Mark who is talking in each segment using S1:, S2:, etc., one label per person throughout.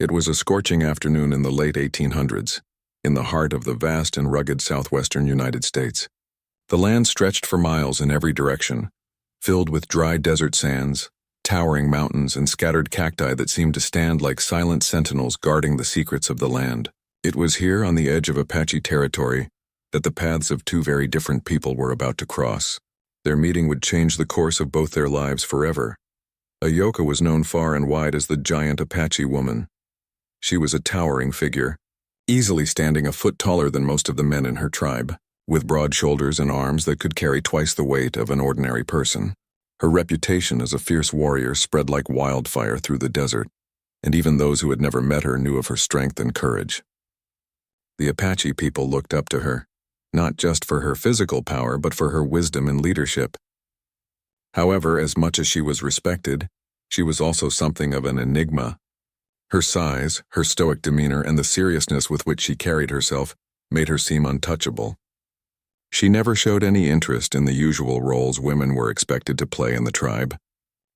S1: It was a scorching afternoon in the late 1800s, in the heart of the vast and rugged southwestern United States. The land stretched for miles in every direction, filled with dry desert sands, towering mountains, and scattered cacti that seemed to stand like silent sentinels guarding the secrets of the land. It was here, on the edge of Apache territory, that the paths of two very different people were about to cross. Their meeting would change the course of both their lives forever. Ayoka was known far and wide as the giant Apache woman. She was a towering figure, easily standing a foot taller than most of the men in her tribe, with broad shoulders and arms that could carry twice the weight of an ordinary person. Her reputation as a fierce warrior spread like wildfire through the desert, and even those who had never met her knew of her strength and courage. The Apache people looked up to her, not just for her physical power, but for her wisdom and leadership. However, as much as she was respected, she was also something of an enigma. Her size, her stoic demeanor, and the seriousness with which she carried herself made her seem untouchable. She never showed any interest in the usual roles women were expected to play in the tribe,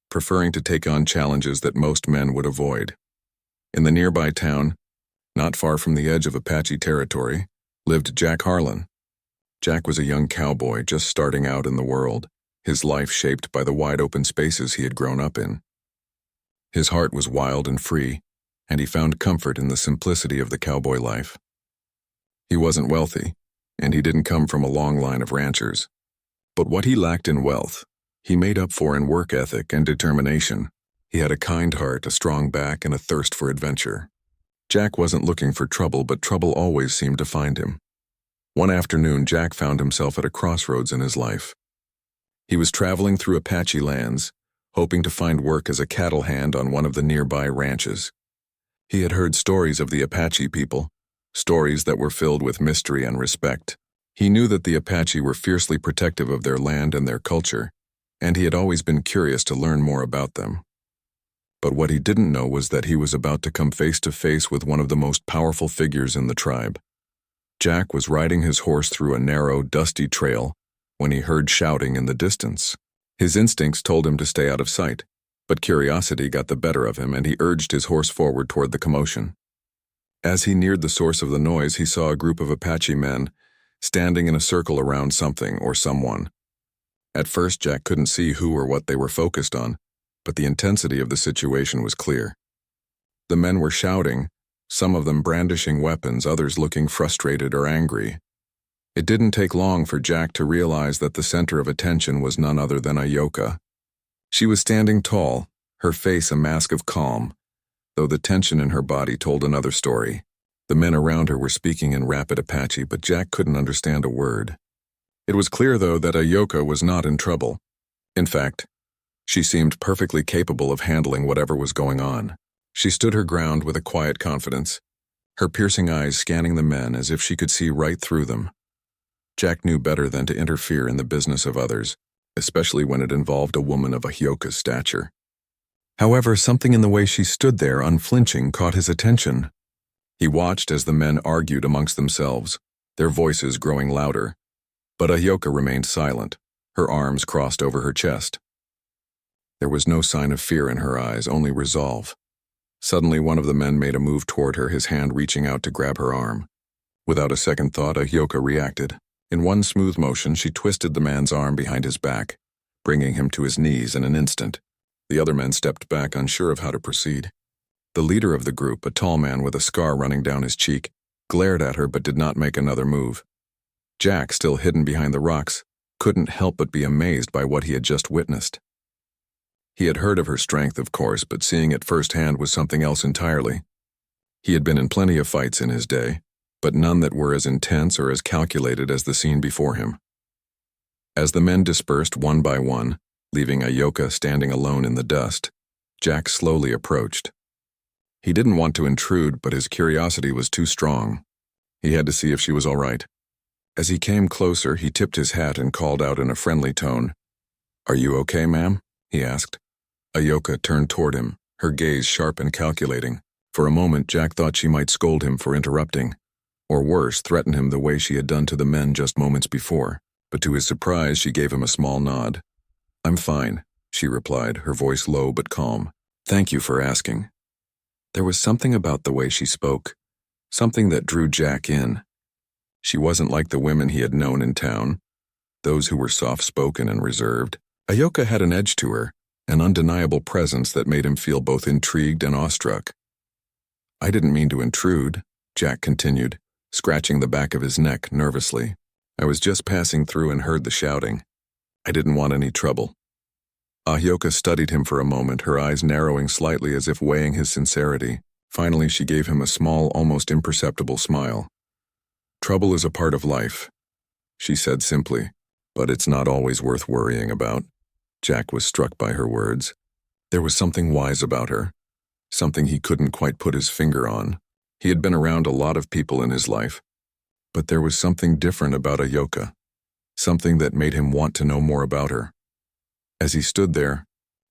S1: preferring to take on challenges that most men would avoid. In the nearby town, not far from the edge of Apache territory, lived Jack Harlan. Jack was a young cowboy just starting out in the world, his life shaped by the wide-open spaces he had grown up in. His heart was wild and free, and he found comfort in the simplicity of the cowboy life. He wasn't wealthy, and he didn't come from a long line of ranchers. But what he lacked in wealth, he made up for in work ethic and determination. He had a kind heart, a strong back, and a thirst for adventure. Jack wasn't looking for trouble, but trouble always seemed to find him. One afternoon, Jack found himself at a crossroads in his life. He was traveling through Apache lands, hoping to find work as a cattle hand on one of the nearby ranches. He had heard stories of the Apache people, stories that were filled with mystery and respect. He knew that the Apache were fiercely protective of their land and their culture, and he had always been curious to learn more about them. But what he didn't know was that he was about to come face to face with one of the most powerful figures in the tribe. Jack was riding his horse through a narrow, dusty trail when he heard shouting in the distance. His instincts told him to stay out of sight, but curiosity got the better of him, and he urged his horse forward toward the commotion. As he neared the source of the noise, he saw a group of Apache men standing in a circle around something or someone. At first, Jack couldn't see who or what they were focused on, but the intensity of the situation was clear. The men were shouting, some of them brandishing weapons, others looking frustrated or angry. It didn't take long for Jack to realize that the center of attention was none other than Ayoka. She was standing tall, her face a mask of calm, though the tension in her body told another story. The men around her were speaking in rapid Apache, but Jack couldn't understand a word. It was clear, though, that Ayoka was not in trouble. In fact, she seemed perfectly capable of handling whatever was going on. She stood her ground with a quiet confidence, her piercing eyes scanning the men as if she could see right through them. Jack knew better than to interfere in the business of others, especially when it involved a woman of Ayoka's stature. However, something in the way she stood there, unflinching, caught his attention. He watched as the men argued amongst themselves, their voices growing louder. But Ayoka remained silent, her arms crossed over her chest. There was no sign of fear in her eyes, only resolve. Suddenly, one of the men made a move toward her, his hand reaching out to grab her arm. Without a second thought, Ayoka reacted. In one smooth motion, she twisted the man's arm behind his back, bringing him to his knees in an instant. The other men stepped back, unsure of how to proceed. The leader of the group, a tall man with a scar running down his cheek, glared at her but did not make another move. Jack, still hidden behind the rocks, couldn't help but be amazed by what he had just witnessed. He had heard of her strength, of course, but seeing it firsthand was something else entirely. He had been in plenty of fights in his day, but none that were as intense or as calculated as the scene before him. As the men dispersed one by one, leaving Ayoka standing alone in the dust, Jack slowly approached. He didn't want to intrude, but his curiosity was too strong. He had to see if she was all right. As he came closer, he tipped his hat and called out in a friendly tone. "Are you okay, ma'am?" he asked. Ayoka turned toward him, her gaze sharp and calculating. For a moment, Jack thought she might scold him for interrupting, or worse, threaten him the way she had done to the men just moments before. But to his surprise, she gave him a small nod. "I'm fine," she replied, her voice low but calm. "Thank you for asking." There was something about the way she spoke, something that drew Jack in. She wasn't like the women he had known in town, those who were soft-spoken and reserved. Ayoka had an edge to her, an undeniable presence that made him feel both intrigued and awestruck. "I didn't mean to intrude," Jack continued, scratching the back of his neck nervously. "I was just passing through and heard the shouting. I didn't want any trouble." Ayoka studied him for a moment, her eyes narrowing slightly as if weighing his sincerity. Finally, she gave him a small, almost imperceptible smile. "Trouble is a part of life," she said simply, "but it's not always worth worrying about." Jack was struck by her words. There was something wise about her, something he couldn't quite put his finger on. He had been around a lot of people in his life, but there was something different about Ayoka, something that made him want to know more about her. As he stood there,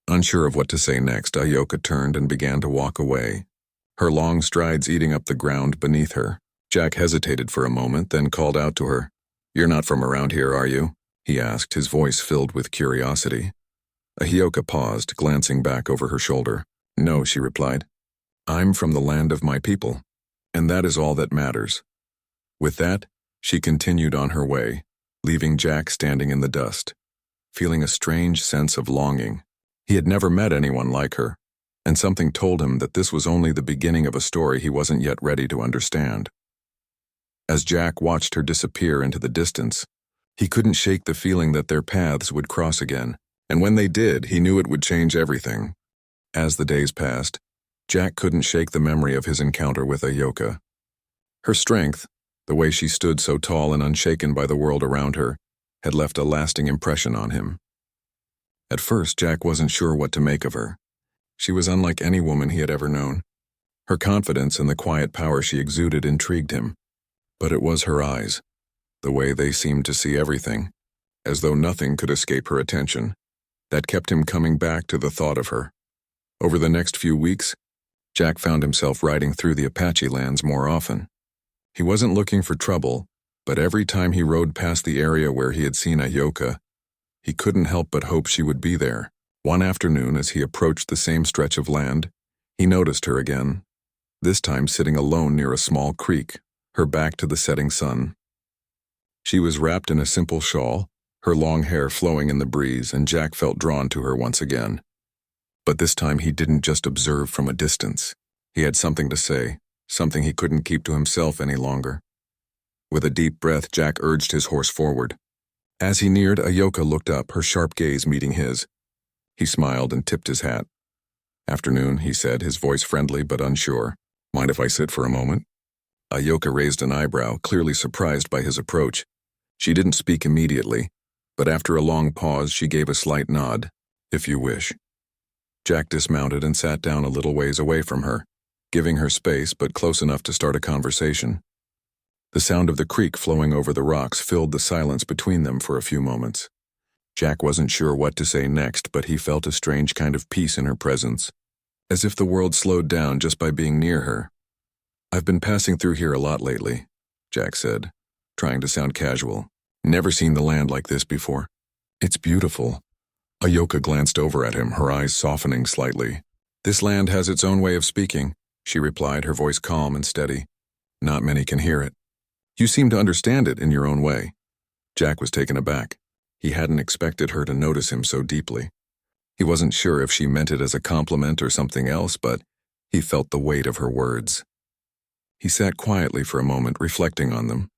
S1: unsure of what to say next, Ayoka turned and began to walk away, her long strides eating up the ground beneath her. Jack hesitated for a moment, then called out to her. "You're not from around here, are you?" he asked, his voice filled with curiosity. Ayoka paused, glancing back over her shoulder. "No," she replied. "I'm from the land of my people, and that is all that matters." With that, she continued on her way, leaving Jack standing in the dust, feeling a strange sense of longing. He had never met anyone like her, and something told him that this was only the beginning of a story he wasn't yet ready to understand. As Jack watched her disappear into the distance, he couldn't shake the feeling that their paths would cross again, and when they did, he knew it would change everything. As the days passed, Jack couldn't shake the memory of his encounter with Ayoka. Her strength, the way she stood so tall and unshaken by the world around her, had left a lasting impression on him. At first, Jack wasn't sure what to make of her. She was unlike any woman he had ever known. Her confidence and the quiet power she exuded intrigued him. But it was her eyes, the way they seemed to see everything, as though nothing could escape her attention, that kept him coming back to the thought of her. Over the next few weeks, Jack found himself riding through the Apache lands more often. He wasn't looking for trouble, but every time he rode past the area where he had seen Ayoka, he couldn't help but hope she would be there. One afternoon, as he approached the same stretch of land, he noticed her again, this time sitting alone near a small creek, her back to the setting sun. She was wrapped in a simple shawl, her long hair flowing in the breeze, and Jack felt drawn to her once again. But this time he didn't just observe from a distance. He had something to say, something he couldn't keep to himself any longer. With a deep breath, Jack urged his horse forward. As he neared, Ayoka looked up, her sharp gaze meeting his. He smiled and tipped his hat. "Afternoon," he said, his voice friendly but unsure. "Mind if I sit for a moment?" Ayoka raised an eyebrow, clearly surprised by his approach. She didn't speak immediately, but after a long pause she gave a slight nod. "If you wish." Jack dismounted and sat down a little ways away from her, giving her space but close enough to start a conversation. The sound of the creek flowing over the rocks filled the silence between them for a few moments. Jack wasn't sure what to say next, but he felt a strange kind of peace in her presence, as if the world slowed down just by being near her. "I've been passing through here a lot lately," Jack said, trying to sound casual. "Never seen the land like this before." "It's beautiful." Ayoka glanced over at him, her eyes softening slightly. "This land has its own way of speaking," she replied, her voice calm and steady. "Not many can hear it. You seem to understand it in your own way." Jack was taken aback. He hadn't expected her to notice him so deeply. He wasn't sure if she meant it as a compliment or something else, but he felt the weight of her words. He sat quietly for a moment, reflecting on them.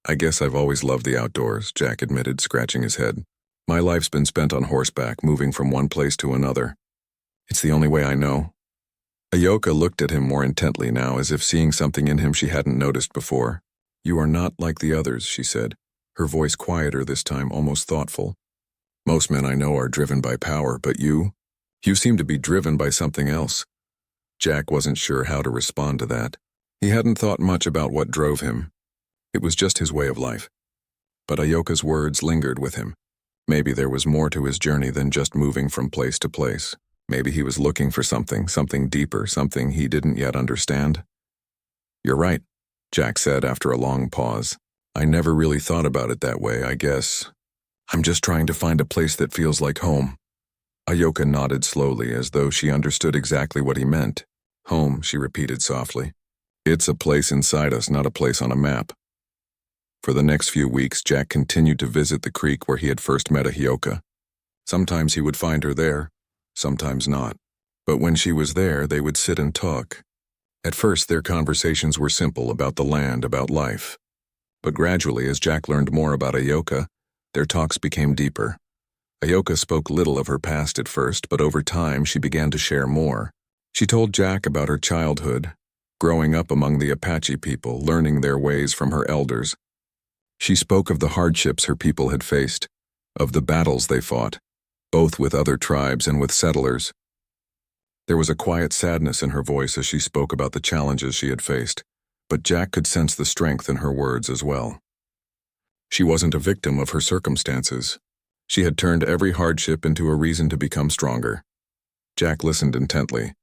S1: "I guess I've always loved the outdoors," Jack admitted, scratching his head. "My life's been spent on horseback, moving from one place to another. It's the only way I know." Ayoka looked at him more intently now, as if seeing something in him she hadn't noticed before. "You are not like the others," she said, her voice quieter this time, almost thoughtful. "Most men I know are driven by power, but you seem to be driven by something else." Jack wasn't sure how to respond to that. He hadn't thought much about what drove him. It was just his way of life. But Ayoka's words lingered with him. Maybe there was more to his journey than just moving from place to place. Maybe he was looking for something deeper, something he didn't yet understand. "You're right," Jack said after a long pause. "I never really thought about it that way, I guess. I'm just trying to find a place that feels like home." Ayoka nodded slowly, as though she understood exactly what he meant. Home, she repeated softly. It's a place inside us, not a place on a map. For the next few weeks, Jack continued to visit the creek where he had first met Ahioka. Sometimes he would find her there, sometimes not. But when she was there, they would sit and talk. At first, their conversations were simple, about the land, about life. But gradually, as Jack learned more about Ahioka, their talks became deeper. Ahioka spoke little of her past at first, but over time she began to share more. She told Jack about her childhood, growing up among the Apache people, learning their ways from her elders. She spoke of the hardships her people had faced, of the battles they fought, both with other tribes and with settlers. There was a quiet sadness in her voice as she spoke about the challenges she had faced, but Jack could sense the strength in her words as well. She wasn't a victim of her circumstances. She had turned every hardship into a reason to become stronger. Jack listened intently.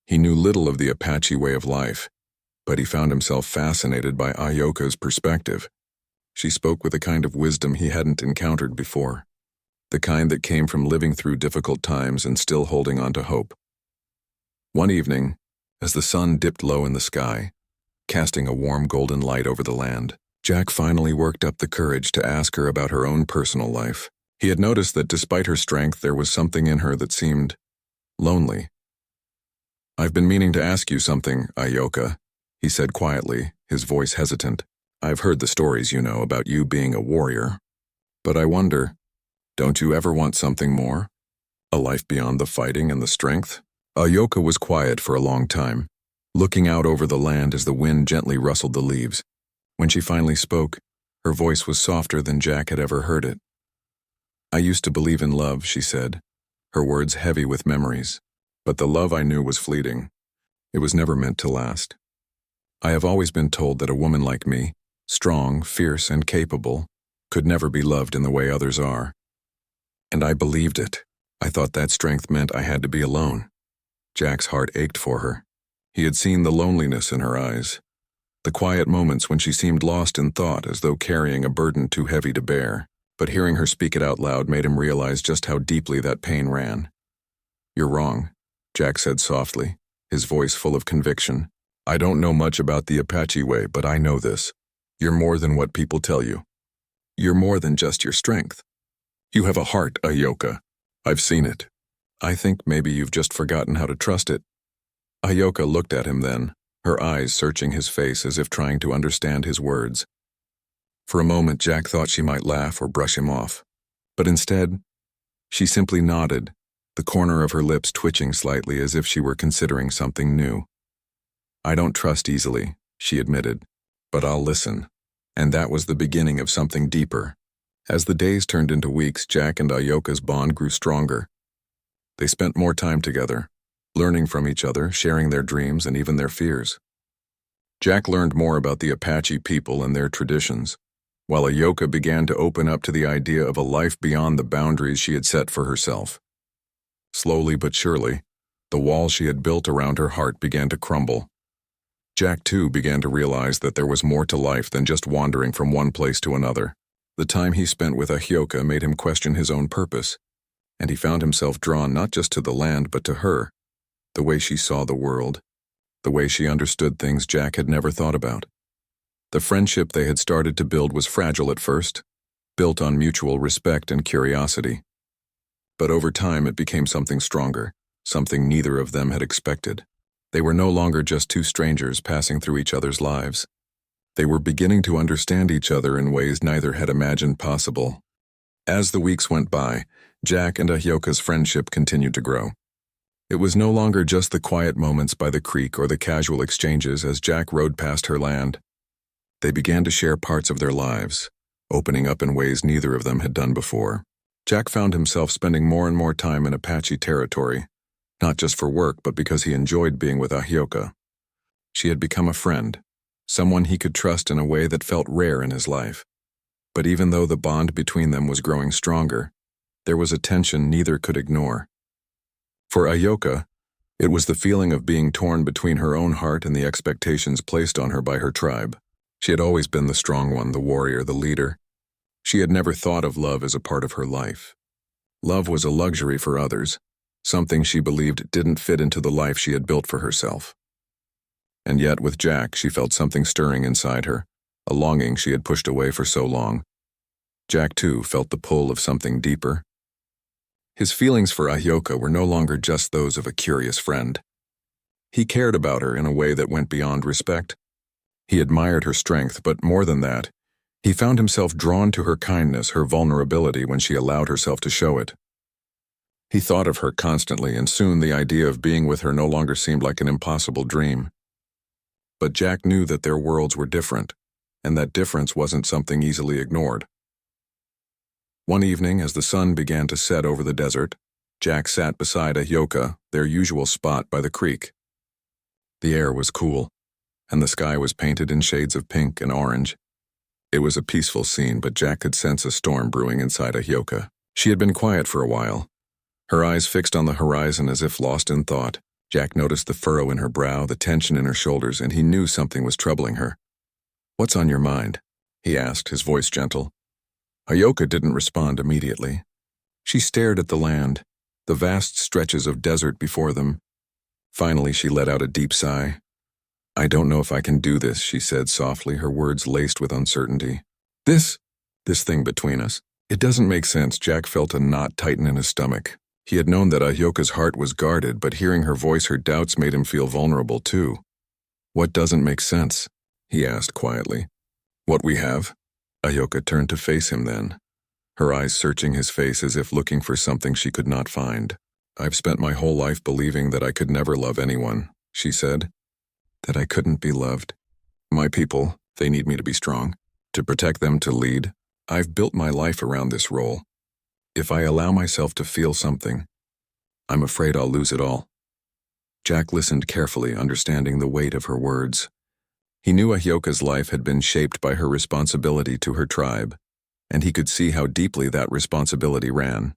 S1: He knew little of the Apache way of life, but he found himself fascinated by Ahioka's perspective. She spoke with a kind of wisdom he hadn't encountered before, the kind that came from living through difficult times and still holding on to hope. One evening, as the sun dipped low in the sky, casting a warm golden light over the land, Jack finally worked up the courage to ask her about her own personal life. He had noticed that despite her strength, there was something in her that seemed lonely. "I've been meaning to ask you something, Ahioka," he said quietly, his voice hesitant. "I've heard the stories, you know, about you being a warrior. But I wonder, don't you ever want something more? A life beyond the fighting and the strength?" Ahioka was quiet for a long time, looking out over the land as the wind gently rustled the leaves. When she finally spoke, her voice was softer than Jack had ever heard it. "I used to believe in love," she said, her words heavy with memories. "But the love I knew was fleeting. It was never meant to last. I have always been told that a woman like me, strong, fierce, and capable, could never be loved in the way others are. And I believed it. I thought that strength meant I had to be alone." Jack's heart ached for her. He had seen the loneliness in her eyes, the quiet moments when she seemed lost in thought, as though carrying a burden too heavy to bear. But hearing her speak it out loud made him realize just how deeply that pain ran. "You're wrong," Jack said softly, his voice full of conviction. "I don't know much about the Apache way, but I know this. You're more than what people tell you. You're more than just your strength. You have a heart, Ahioka. I've seen it. I think maybe you've just forgotten how to trust it." Ahioka looked at him then, her eyes searching his face as if trying to understand his words. For a moment, Jack thought she might laugh or brush him off. But instead, she simply nodded, the corner of her lips twitching slightly as if she were considering something new. "I don't trust easily," she admitted, "but I'll listen." And that was the beginning of something deeper. As the days turned into weeks, Jack and Ahioka's bond grew stronger. They spent more time together, learning from each other, sharing their dreams and even their fears. Jack learned more about the Apache people and their traditions, while Ahioka began to open up to the idea of a life beyond the boundaries she had set for herself. Slowly but surely, the wall she had built around her heart began to crumble. Jack, too, began to realize that there was more to life than just wandering from one place to another. The time he spent with Ahioka made him question his own purpose, and he found himself drawn not just to the land but to her, the way she saw the world, the way she understood things Jack had never thought about. The friendship they had started to build was fragile at first, built on mutual respect and curiosity. But over time it became something stronger, something neither of them had expected. They were no longer just two strangers passing through each other's lives. They were beginning to understand each other in ways neither had imagined possible. As the weeks went by, Jack and Ahioka's friendship continued to grow. It was no longer just the quiet moments by the creek or the casual exchanges as Jack rode past her land. They began to share parts of their lives, opening up in ways neither of them had done before. Jack found himself spending more and more time in Apache territory, not just for work but because he enjoyed being with Ahioka. She had become a friend, someone he could trust in a way that felt rare in his life. But even though the bond between them was growing stronger, there was a tension neither could ignore. For Ahioka, it was the feeling of being torn between her own heart and the expectations placed on her by her tribe. She had always been the strong one, the warrior, the leader. She had never thought of love as a part of her life. Love was a luxury for others, something she believed didn't fit into the life she had built for herself. And yet, with Jack, she felt something stirring inside her, a longing she had pushed away for so long. Jack, too, felt the pull of something deeper. His feelings for Ahyoka were no longer just those of a curious friend. He cared about her in a way that went beyond respect. He admired her strength, but more than that, he found himself drawn to her kindness, her vulnerability when she allowed herself to show it. He thought of her constantly, and soon the idea of being with her no longer seemed like an impossible dream. But Jack knew that their worlds were different, and that difference wasn't something easily ignored. One evening, as the sun began to set over the desert, Jack sat beside Ahyoka, their usual spot by the creek. The air was cool, and the sky was painted in shades of pink and orange. It was a peaceful scene, but Jack could sense a storm brewing inside Ahyoka. She had been quiet for a while, her eyes fixed on the horizon as if lost in thought. Jack noticed the furrow in her brow, the tension in her shoulders, and he knew something was troubling her. "What's on your mind?" he asked, his voice gentle. Ahyoka didn't respond immediately. She stared at the land, the vast stretches of desert before them. Finally, she let out a deep sigh. "I don't know if I can do this," she said softly, her words laced with uncertainty. This thing between us. It doesn't make sense." Jack felt a knot tighten in his stomach. He had known that Ahyoka's heart was guarded, but hearing her voice, her doubts made him feel vulnerable too. "What doesn't make sense?" he asked quietly. "What we have?" Ahyoka turned to face him then, her eyes searching his face as if looking for something she could not find. "I've spent my whole life believing that I could never love anyone," she said. "That I couldn't be loved. My people, they need me to be strong, to protect them, to lead. I've built my life around this role. If I allow myself to feel something, I'm afraid I'll lose it all." Jack listened carefully, understanding the weight of her words. He knew Ahyoka's life had been shaped by her responsibility to her tribe, and he could see how deeply that responsibility ran.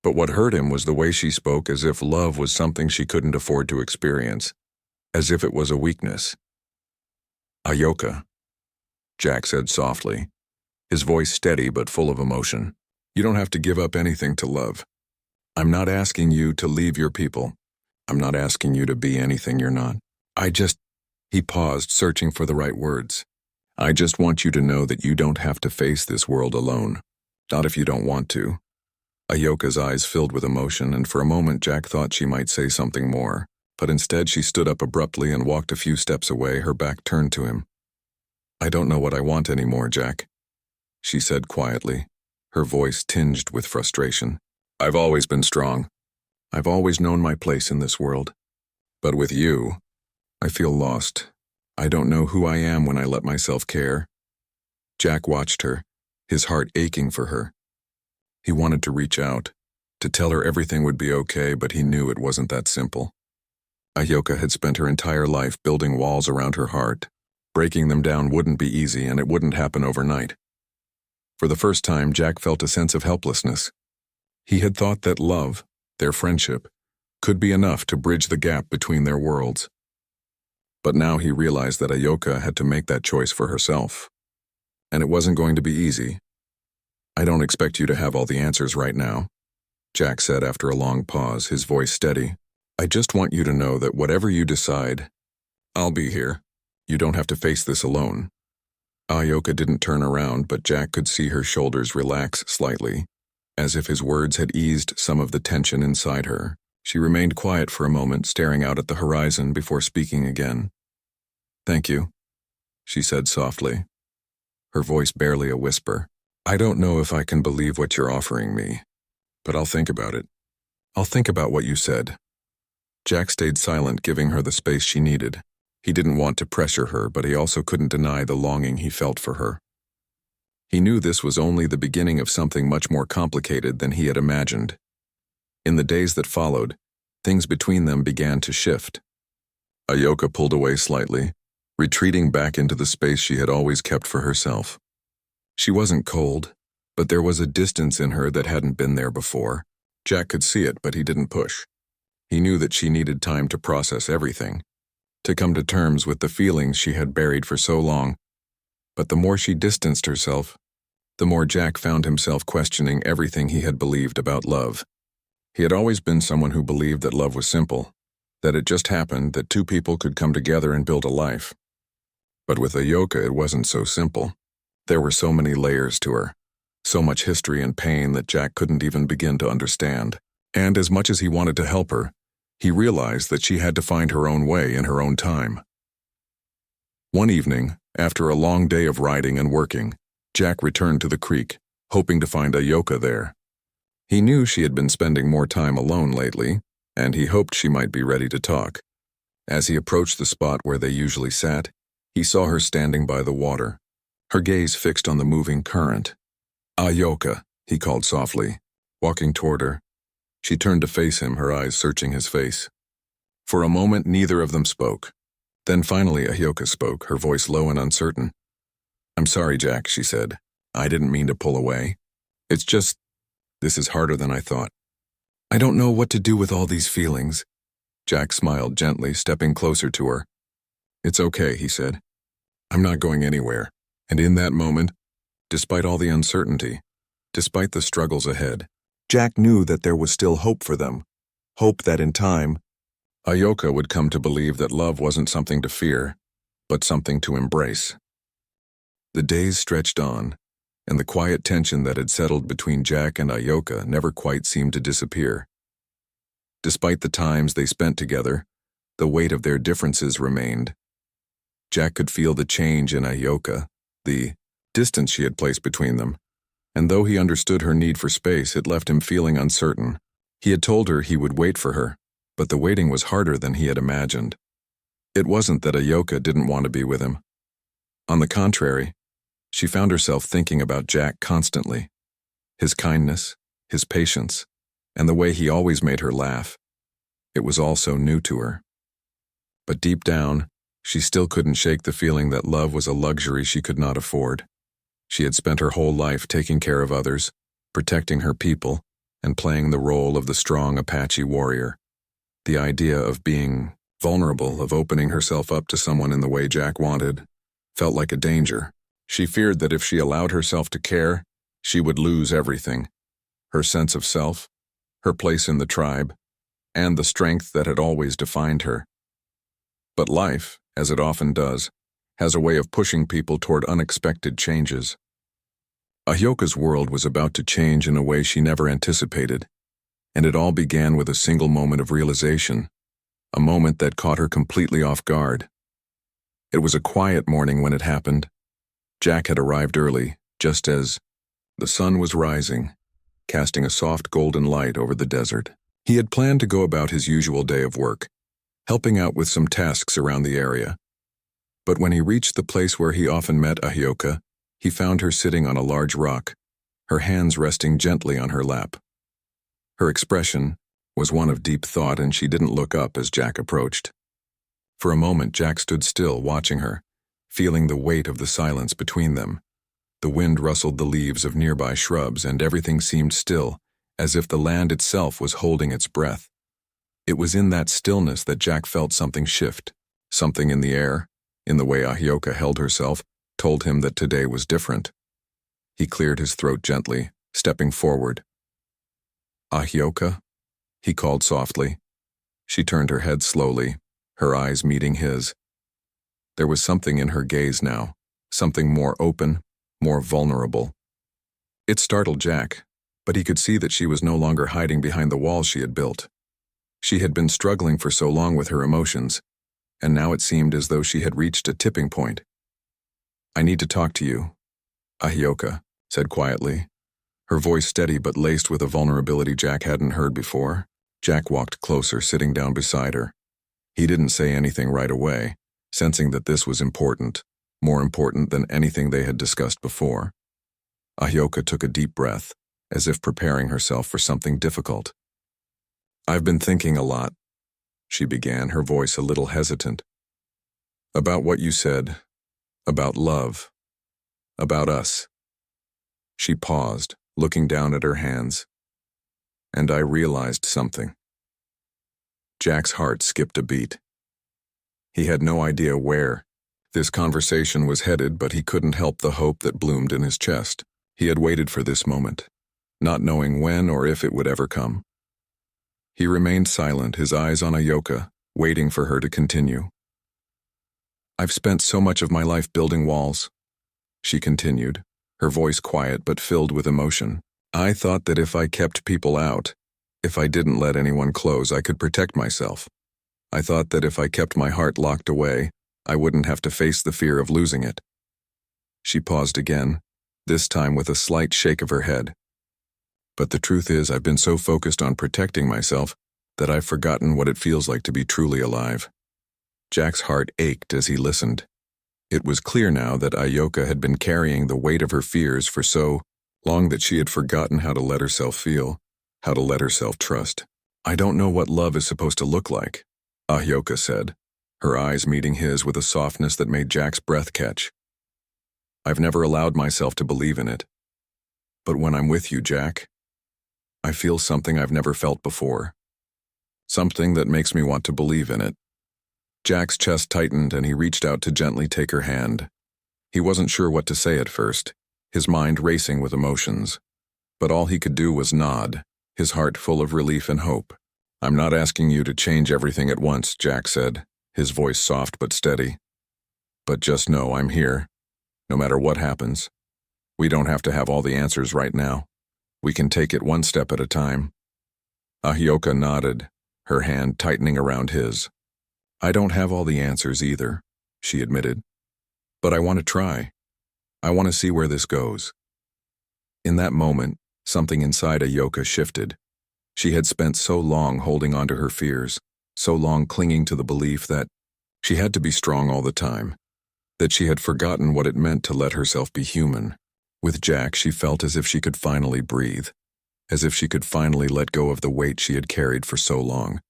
S1: But what hurt him was the way she spoke, as if love was something she couldn't afford to experience, as if it was a weakness. "Ahyoka," Jack said softly, his voice steady but full of emotion. "You don't have to give up anything to love. I'm not asking you to leave your people. I'm not asking you to be anything you're not. He paused, searching for the right words. "I just want you to know that you don't have to face this world alone. Not if you don't want to." Ahyoka's eyes filled with emotion, and for a moment Jack thought she might say something more, but instead she stood up abruptly and walked a few steps away, her back turned to him. "I don't know what I want anymore, Jack," she said quietly, her voice tinged with frustration. "I've always been strong. I've always known my place in this world. But with you, I feel lost. I don't know who I am when I let myself care." Jack watched her, his heart aching for her. He wanted to reach out, to tell her everything would be okay, but he knew it wasn't that simple. Ahyoka had spent her entire life building walls around her heart. Breaking them down wouldn't be easy, and it wouldn't happen overnight. For the first time, Jack felt a sense of helplessness. He had thought that love, their friendship, could be enough to bridge the gap between their worlds. But now he realized that Ahyoka had to make that choice for herself. And it wasn't going to be easy. "I don't expect you to have all the answers right now," Jack said after a long pause, his voice steady. "I just want you to know that whatever you decide, I'll be here. You don't have to face this alone." Ahyoka didn't turn around, but Jack could see her shoulders relax slightly, as if his words had eased some of the tension inside her. She remained quiet for a moment, staring out at the horizon before speaking again. "Thank you," she said softly, her voice barely a whisper. "I don't know if I can believe what you're offering me, but I'll think about it. I'll think about what you said." Jack stayed silent, giving her the space she needed. He didn't want to pressure her, but he also couldn't deny the longing he felt for her. He knew this was only the beginning of something much more complicated than he had imagined. In the days that followed, things between them began to shift. Ahyoka pulled away slightly, retreating back into the space she had always kept for herself. She wasn't cold, but there was a distance in her that hadn't been there before. Jack could see it, but he didn't push. He knew that she needed time to process everything, to come to terms with the feelings she had buried for so long. But the more she distanced herself, the more Jack found himself questioning everything he had believed about love. He had always been someone who believed that love was simple, that it just happened that two people could come together and build a life. But with Ayoka, it wasn't so simple. There were so many layers to her, so much history and pain that Jack couldn't even begin to understand. And as much as he wanted to help her, he realized that she had to find her own way in her own time. One evening, after a long day of riding and working, Jack returned to the creek, hoping to find Ayoka there. He knew she had been spending more time alone lately, and he hoped she might be ready to talk. As he approached the spot where they usually sat, he saw her standing by the water, her gaze fixed on the moving current. "Ayoka," he called softly, walking toward her. She turned to face him, her eyes searching his face. For a moment, neither of them spoke. Then finally Ayoka spoke, her voice low and uncertain. "I'm sorry, Jack," she said. "I didn't mean to pull away. It's just, this is harder than I thought. I don't know what to do with all these feelings." Jack smiled gently, stepping closer to her. "It's okay," he said. "I'm not going anywhere." And in that moment, despite all the uncertainty, despite the struggles ahead, Jack knew that there was still hope for them. Hope that in time, Ayoka would come to believe that love wasn't something to fear, but something to embrace. The days stretched on, and the quiet tension that had settled between Jack and Ayoka never quite seemed to disappear. Despite the times they spent together, the weight of their differences remained. Jack could feel the change in Ayoka, the distance she had placed between them, and though he understood her need for space, it left him feeling uncertain. He had told her he would wait for her, but the waiting was harder than he had imagined. It wasn't that Ayoka didn't want to be with him. On the contrary, she found herself thinking about Jack constantly. His kindness, his patience, and the way he always made her laugh. It was all so new to her. But deep down, she still couldn't shake the feeling that love was a luxury she could not afford. She had spent her whole life taking care of others, protecting her people, and playing the role of the strong Apache warrior. The idea of being vulnerable, of opening herself up to someone in the way Jack wanted, felt like a danger. She feared that if she allowed herself to care, she would lose everything: her sense of self, her place in the tribe, and the strength that had always defined her. But life, as it often does, has a way of pushing people toward unexpected changes. Ayoka's world was about to change in a way she never anticipated, and it all began with a single moment of realization, a moment that caught her completely off guard. It was a quiet morning when it happened. Jack had arrived early, just as the sun was rising, casting a soft golden light over the desert. He had planned to go about his usual day of work, helping out with some tasks around the area. But when he reached the place where he often met Ayoka, he found her sitting on a large rock, her hands resting gently on her lap. Her expression was one of deep thought, and she didn't look up as Jack approached. For a moment, Jack stood still, watching her, feeling the weight of the silence between them. The wind rustled the leaves of nearby shrubs, and everything seemed still, as if the land itself was holding its breath. It was in that stillness that Jack felt something shift, something in the air, in the way Ayoka held herself, told him that today was different. He cleared his throat gently, stepping forward. "Ayoka?" he called softly. She turned her head slowly, her eyes meeting his. There was something in her gaze now, something more open, more vulnerable. It startled Jack, but he could see that she was no longer hiding behind the walls she had built. She had been struggling for so long with her emotions, and now it seemed as though she had reached a tipping point. "I need to talk to you," Ayoka said quietly, her voice steady but laced with a vulnerability Jack hadn't heard before. Jack walked closer, sitting down beside her. He didn't say anything right away, sensing that this was important, more important than anything they had discussed before. Ayoka took a deep breath, as if preparing herself for something difficult. "I've been thinking a lot," she began, her voice a little hesitant. "About what you said, about love, about us." She paused, looking down at her hands. "And I realized something." Jack's heart skipped a beat. He had no idea where this conversation was headed, but he couldn't help the hope that bloomed in his chest. He had waited for this moment, not knowing when or if it would ever come. He remained silent, his eyes on Ayoka, waiting for her to continue. "I've spent so much of my life building walls," she continued, her voice quiet but filled with emotion. "I thought that if I kept people out, if I didn't let anyone close, I could protect myself. I thought that if I kept my heart locked away, I wouldn't have to face the fear of losing it." She paused again, this time with a slight shake of her head. "But the truth is, I've been so focused on protecting myself that I've forgotten what it feels like to be truly alive." Jack's heart ached as he listened. It was clear now that Ayoka had been carrying the weight of her fears for so long that she had forgotten how to let herself feel, how to let herself trust. "I don't know what love is supposed to look like," Ayoka said, her eyes meeting his with a softness that made Jack's breath catch. "I've never allowed myself to believe in it. But when I'm with you, Jack, I feel something I've never felt before. Something that makes me want to believe in it." Jack's chest tightened and he reached out to gently take her hand. He wasn't sure what to say at first, his mind racing with emotions. But all he could do was nod, his heart full of relief and hope. "I'm not asking you to change everything at once," Jack said, his voice soft but steady. "But just know I'm here, no matter what happens. We don't have to have all the answers right now. We can take it one step at a time." Ayoka nodded, her hand tightening around his. "I don't have all the answers either," she admitted. "But I want to try. I want to see where this goes." In that moment, something inside Ayoka shifted. She had spent so long holding on to her fears, so long clinging to the belief that she had to be strong all the time, that she had forgotten what it meant to let herself be human. With Jack, she felt as if she could finally breathe, as if she could finally let go of the weight she had carried for so long.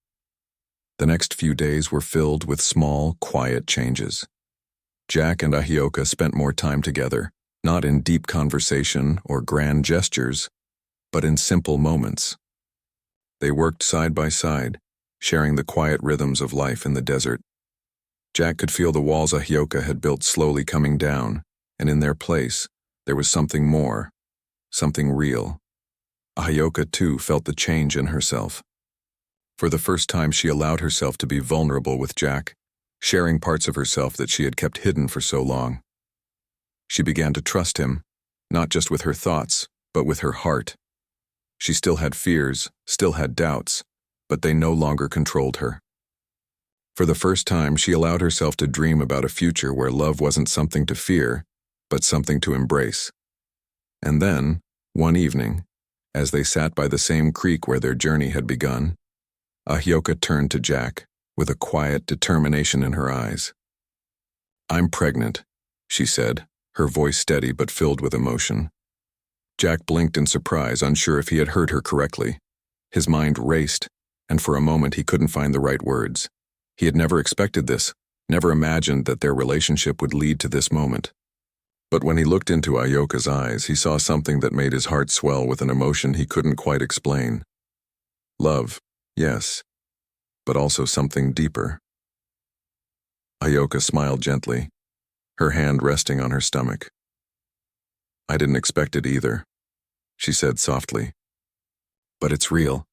S1: The next few days were filled with small, quiet changes. Jack and Ayoka spent more time together, not in deep conversation or grand gestures, but in simple moments. They worked side by side, sharing the quiet rhythms of life in the desert. Jack could feel the walls Ayoka had built slowly coming down, and in their place, there was something more, something real. Ayoka, too, felt the change in herself. For the first time, she allowed herself to be vulnerable with Jack, sharing parts of herself that she had kept hidden for so long. She began to trust him, not just with her thoughts, but with her heart. She still had fears, still had doubts, but they no longer controlled her. For the first time, she allowed herself to dream about a future where love wasn't something to fear, but something to embrace. And then, one evening, as they sat by the same creek where their journey had begun, Ayoka turned to Jack with a quiet determination in her eyes. "I'm pregnant," she said, her voice steady but filled with emotion. Jack blinked in surprise, unsure if he had heard her correctly. His mind raced, and for a moment he couldn't find the right words. He had never expected this, never imagined that their relationship would lead to this moment. But when he looked into Ayoka's eyes, he saw something that made his heart swell with an emotion he couldn't quite explain. Love. Yes, but also something deeper. Ayoka smiled gently, her hand resting on her stomach. "I didn't expect it either," she said softly. "But it's real,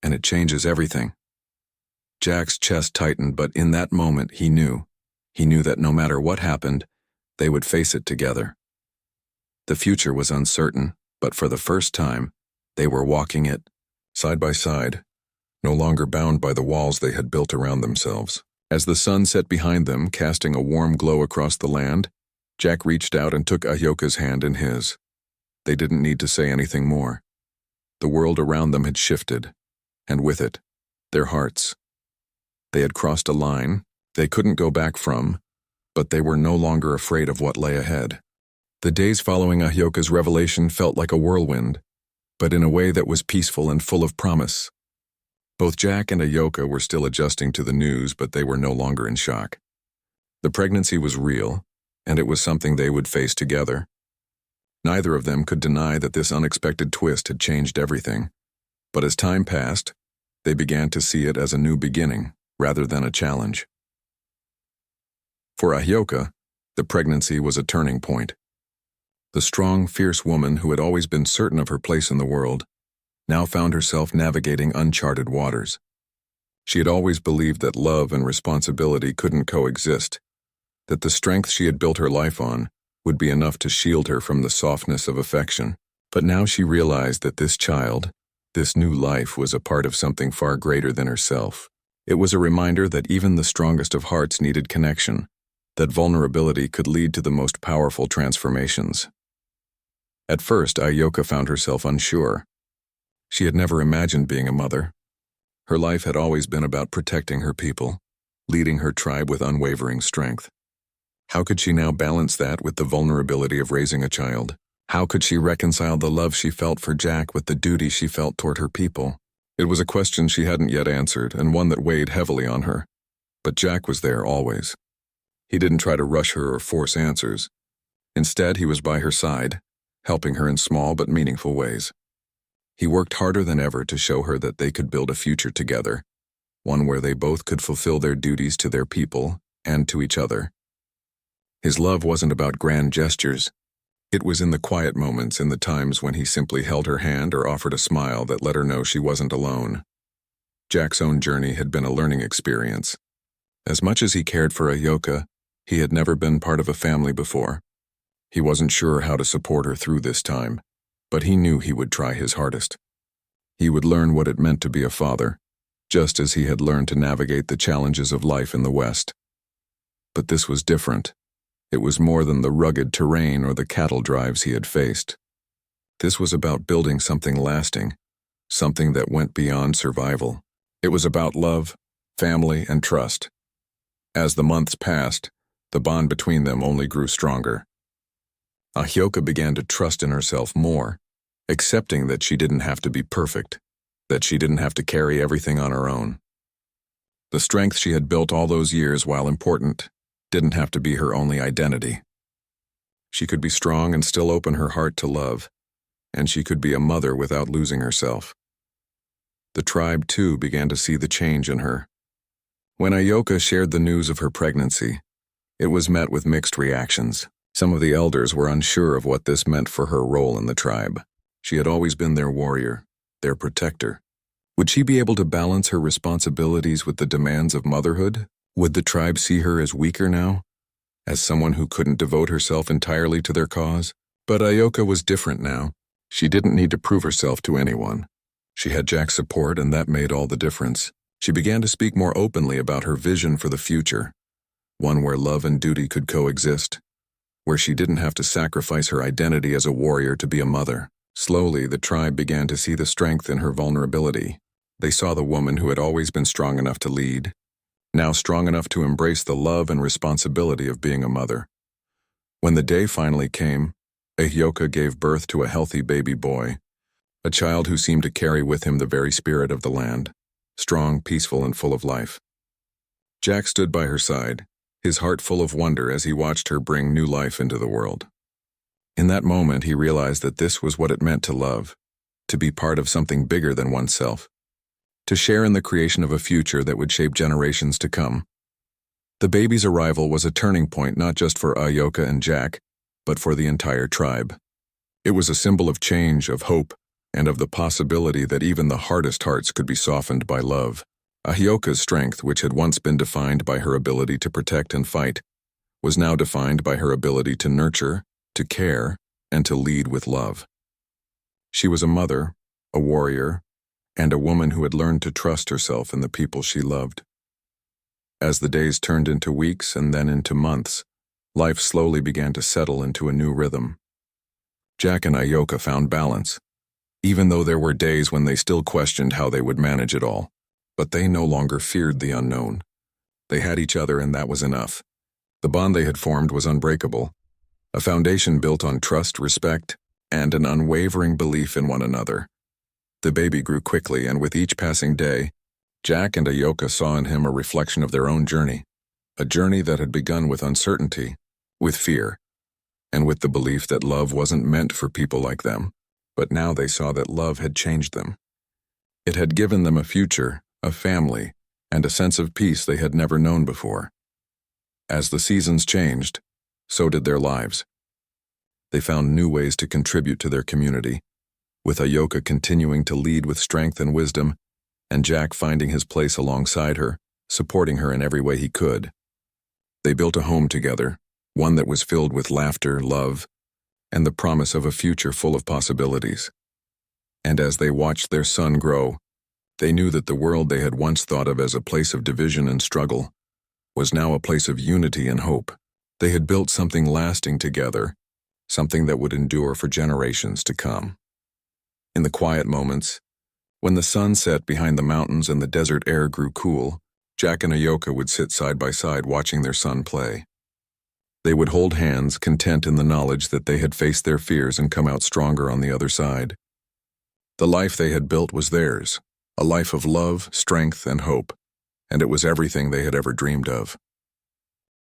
S1: and it changes everything." Jack's chest tightened, but in that moment he knew. He knew that no matter what happened, they would face it together. The future was uncertain, but for the first time, they were walking it, side by side, no longer bound by the walls they had built around themselves. As the sun set behind them, casting a warm glow across the land, Jack reached out and took Ayoka's hand in his. They didn't need to say anything more. The world around them had shifted, and with it, their hearts. They had crossed a line they couldn't go back from, but they were no longer afraid of what lay ahead. The days following Ayoka's revelation felt like a whirlwind, but in a way that was peaceful and full of promise. Both Jack and Ayoka were still adjusting to the news, but they were no longer in shock. The pregnancy was real, and it was something they would face together. Neither of them could deny that this unexpected twist had changed everything. But as time passed, they began to see it as a new beginning, rather than a challenge. For Ayoka, the pregnancy was a turning point. The strong, fierce woman who had always been certain of her place in the world now found herself navigating uncharted waters. She had always believed that love and responsibility couldn't coexist, that the strength she had built her life on would be enough to shield her from the softness of affection. But now she realized that this child, this new life, was a part of something far greater than herself. It was a reminder that even the strongest of hearts needed connection, that vulnerability could lead to the most powerful transformations. At first, Ayoka found herself unsure. She had never imagined being a mother. Her life had always been about protecting her people, leading her tribe with unwavering strength. How could she now balance that with the vulnerability of raising a child? How could she reconcile the love she felt for Jack with the duty she felt toward her people? It was a question she hadn't yet answered, and one that weighed heavily on her. But Jack was there always. He didn't try to rush her or force answers. Instead, he was by her side, helping her in small but meaningful ways. He worked harder than ever to show her that they could build a future together, one where they both could fulfill their duties to their people and to each other. His love wasn't about grand gestures. It was in the quiet moments, in the times when he simply held her hand or offered a smile that let her know she wasn't alone. Jack's own journey had been a learning experience. As much as he cared for Ayoka, he had never been part of a family before. He wasn't sure how to support her through this time, but he knew he would try his hardest. He would learn what it meant to be a father, just as he had learned to navigate the challenges of life in the West. But this was different. It was more than the rugged terrain or the cattle drives he had faced. This was about building something lasting, something that went beyond survival. It was about love, family, and trust. As the months passed, the bond between them only grew stronger. Ayoka began to trust in herself more, accepting that she didn't have to be perfect, that she didn't have to carry everything on her own. The strength she had built all those years, while important, didn't have to be her only identity. She could be strong and still open her heart to love, and she could be a mother without losing herself. The tribe, too, began to see the change in her. When Ayoka shared the news of her pregnancy, it was met with mixed reactions. Some of the elders were unsure of what this meant for her role in the tribe. She had always been their warrior, their protector. Would she be able to balance her responsibilities with the demands of motherhood? Would the tribe see her as weaker now, as someone who couldn't devote herself entirely to their cause? But Ayoka was different now. She didn't need to prove herself to anyone. She had Jack's support, and that made all the difference. She began to speak more openly about her vision for the future, one where love and duty could coexist, where she didn't have to sacrifice her identity as a warrior to be a mother. Slowly, the tribe began to see the strength in her vulnerability. They saw the woman who had always been strong enough to lead, now strong enough to embrace the love and responsibility of being a mother. When the day finally came, Ayoka gave birth to a healthy baby boy, a child who seemed to carry with him the very spirit of the land, strong, peaceful, and full of life. Jack stood by her side, his heart full of wonder as he watched her bring new life into the world. In that moment, he realized that this was what it meant to love, to be part of something bigger than oneself, to share in the creation of a future that would shape generations to come. The baby's arrival was a turning point not just for Ayoka and Jack, but for the entire tribe. It was a symbol of change, of hope, and of the possibility that even the hardest hearts could be softened by love. Ayoka's strength, which had once been defined by her ability to protect and fight, was now defined by her ability to nurture, to care, and to lead with love. She was a mother, a warrior, and a woman who had learned to trust herself and the people she loved. As the days turned into weeks and then into months, life slowly began to settle into a new rhythm. Jack and Ayoka found balance, even though there were days when they still questioned how they would manage it all. But they no longer feared the unknown. They had each other, and that was enough. The bond they had formed was unbreakable, a foundation built on trust, respect, and an unwavering belief in one another. The baby grew quickly, and with each passing day, Jack and Ayoka saw in him a reflection of their own journey, a journey that had begun with uncertainty, with fear, and with the belief that love wasn't meant for people like them. But now they saw that love had changed them. It had given them a future, a family, and a sense of peace they had never known before. As the seasons changed, so did their lives. They found new ways to contribute to their community, with Ayoka continuing to lead with strength and wisdom, and Jack finding his place alongside her, supporting her in every way he could. They built a home together, one that was filled with laughter, love, and the promise of a future full of possibilities. And as they watched their son grow, they knew that the world they had once thought of as a place of division and struggle was now a place of unity and hope. They had built something lasting together, something that would endure for generations to come. In the quiet moments, when the sun set behind the mountains and the desert air grew cool, Jack and Ayoka would sit side by side watching their son play. They would hold hands, content in the knowledge that they had faced their fears and come out stronger on the other side. The life they had built was theirs, a life of love, strength, and hope, and it was everything they had ever dreamed of.